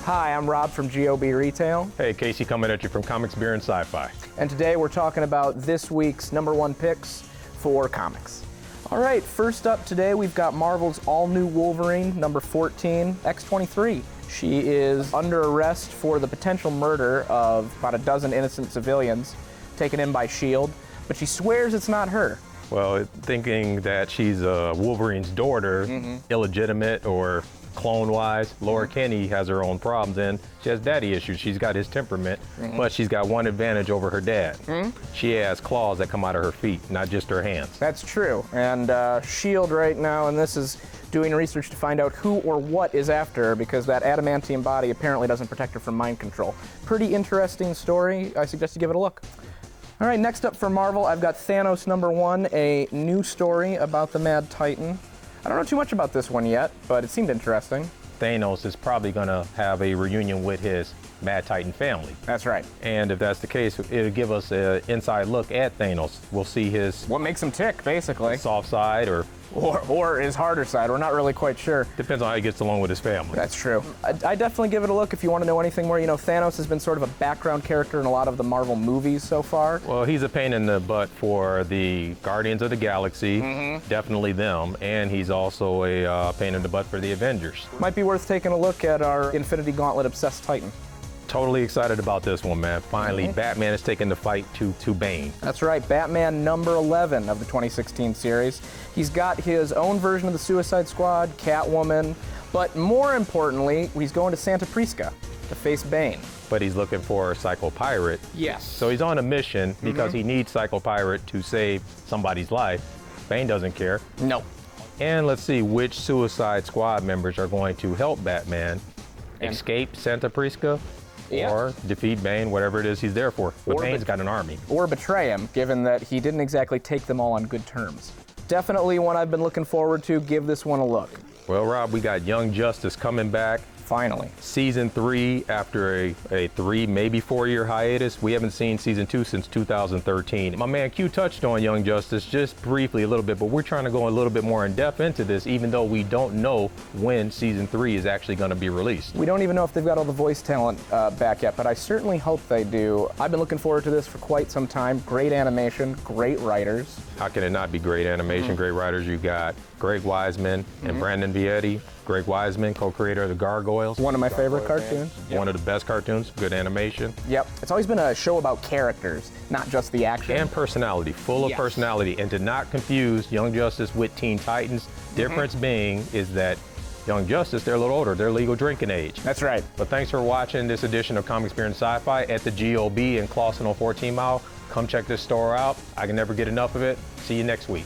Hi, I'm Rob from GOB Retail. Hey, Casey coming at you from Comics, Beer, and Sci-Fi. And today we're talking about this week's #1 picks for comics. All right, first up today we've got Marvel's all-new Wolverine, number 14, X-23. She is under arrest for the potential murder of about a dozen innocent civilians taken in by S.H.I.E.L.D., but she swears it's not her. Well, thinking that she's Wolverine's daughter, illegitimate or clone-wise, Laura Kinney has her own problems, and she has daddy issues. She's got his temperament, but she's got one advantage over her dad. She has claws that come out of her feet, not just her hands. That's true, and S.H.I.E.L.D. right now, and this is doing research to find out who or what is after her, because that adamantium body apparently doesn't protect her from mind control. Pretty interesting story. I suggest you give it a look. All right, next up for Marvel, I've got Thanos #1, a new story about the Mad Titan. I don't know too much about this one yet, but it seemed interesting. Thanos is probably going to have a reunion with his Mad Titan family. That's right. And if that's the case, it'll give us an inside look at Thanos. We'll see his... what makes him tick, basically. Soft side or his harder side. We're not really quite sure. Depends on how he gets along with his family. That's true. I definitely give it a look if you want to know anything more. You know, Thanos has been sort of a background character in a lot of the Marvel movies so far. Well, he's a pain in the butt for the Guardians of the Galaxy, definitely them, and he's also a pain in the butt for the Avengers. Might be worth taking a look at our Infinity Gauntlet obsessed Titan. Totally excited about this one, man. Finally, Batman is taking the fight to Bane. That's right, Batman #11 of the 2016 series. He's got his own version of the Suicide Squad, Catwoman, but more importantly, he's going to Santa Prisca to face Bane. But he's looking for Psycho Pirate. Yes. So he's on a mission because he needs Psycho Pirate to save somebody's life. Bane doesn't care. No. And let's see which Suicide Squad members are going to help Batman escape Santa Prisca. Or defeat Bane, whatever it is he's there for. But Bane's got an army. Or betray him, given that he didn't exactly take them all on good terms. Definitely one I've been looking forward to. Give this one a look. Well, Rob, we got Young Justice coming back. Finally. Season 3 after a 3, maybe 4-year hiatus. We haven't seen Season 2 since 2013. My man Q touched on Young Justice just briefly a little bit, but we're trying to go a little bit more in depth into this, even though we don't know when Season 3 is actually going to be released. We don't even know if they've got all the voice talent back yet, but I certainly hope they do. I've been looking forward to this for quite some time. Great animation, great writers. How can it not be great animation, great writers? You got Greg Weisman and Brandon Vietti. Greg Weisman, co-creator of the Gargoyles. One of my favorite cartoons. One of the best cartoons, good animation. Yep, it's always been a show about characters, not just the action. And personality, full of personality. And to not confuse Young Justice with Teen Titans, difference being is that Young Justice, they're a little older, they're legal drinking age. That's right. But thanks for watching this edition of Comics, Beer, and Sci-Fi at the GOB in Clawson on 14 Mile. Come check this store out. I can never get enough of it. See you next week.